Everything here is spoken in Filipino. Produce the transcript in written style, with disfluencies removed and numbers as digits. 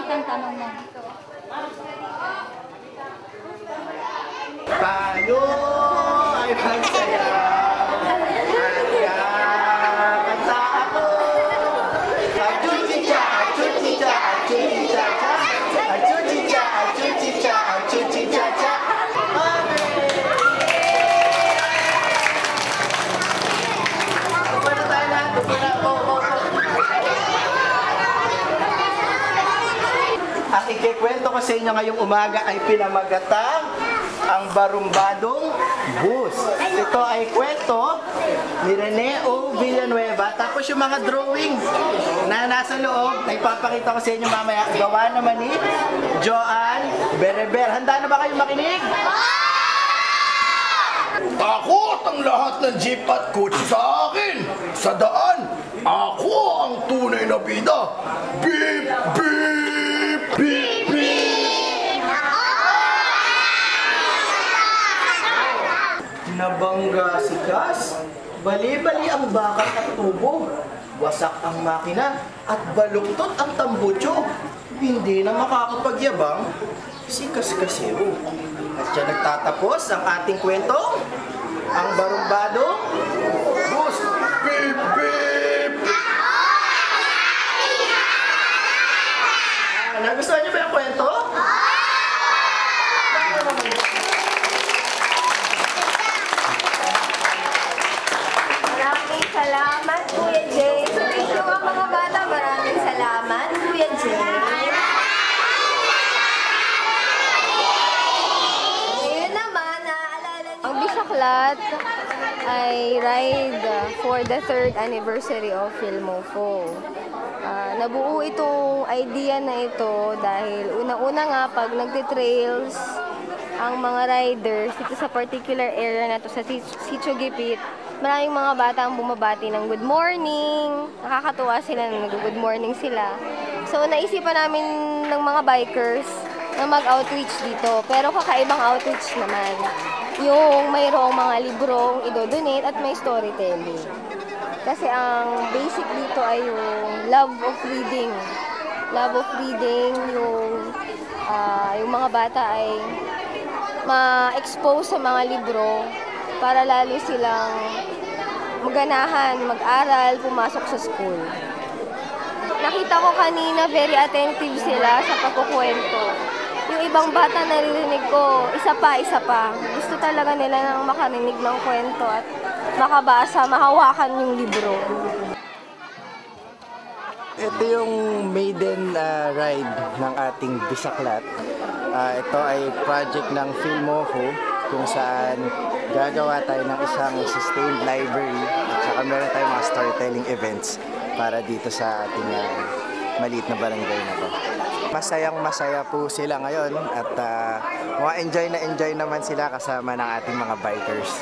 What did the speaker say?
ang tanong mo. Tayo ay magsaya. Kanta ako. Achuchicha, achuchicha, achuchicha, achuchicha, achuchicha, achuchicha, achuchicha. Pupunta tayo na. Ang ikikwento ko sa inyo ngayong umaga ay pinamagatang ang Barumbadong Bus. Ito ay kwento ni Rene O. Villanueva. Tapos yung mga drawing na nasa loob, na ipapakita ko sa inyo mamaya, gawa naman ni Joanne Bereber. Handa na ba kayong makinig? Takot ang lahat ng jeep at kotse sa akin. Sa daan, ako ang tunay na bida. Beep, beep, beep, beep. Nabangga si Kas, bali-bali ang bakal at tubo, wasak ang makina at baluktot ang tambutso. Hindi na makakapagyabang si Kas-Kasero. At siya nagtatapos ang ating kwentong ang Barumbadong Bus. Beep, beep. Nagustuhan niyo ba yung kwento? Maraming salamat, Kuya Jay. Sabihin nyo ang mga bata, maraming salamat, Kuya Jay. Ngayon naman, naaalala niyo... Ang Bisaklat ay ride for the 3rd anniversary of Filmofo. Nabuo itong idea na ito dahil una-una nga pag nagtitrails ang mga riders dito sa particular area na to sa Sitio Gipit, maraming mga bata ang bumabati ng good morning. Nakakatuwa sila na nag-good morning sila. So naisipan namin ng mga bikers na mag-outreach dito. Pero kakaibang outreach naman. Yung mayroong mga librong idodonate at may storytelling. Kasi ang basic dito ay yung love of reading. Love of reading, yung mga bata ay ma-expose sa mga libro para lalo silang maganahan, mag-aral, pumasok sa school. Nakita ko kanina very attentive sila sa pagkukwento. Yung ibang bata naririnig ko, isa pa. Gusto talaga nila nang makarinig ng kwento at makabasa, mahawakan yung libro. Ito yung maiden ride ng ating Bisaklat. Ito ay project ng Filmofo kung saan gagawa tayo ng isang sustained library at saka meron tayong mga storytelling events para dito sa ating maliit na barangay na to. Masayang-masaya po sila ngayon at enjoy naman sila kasama ng ating mga bikers.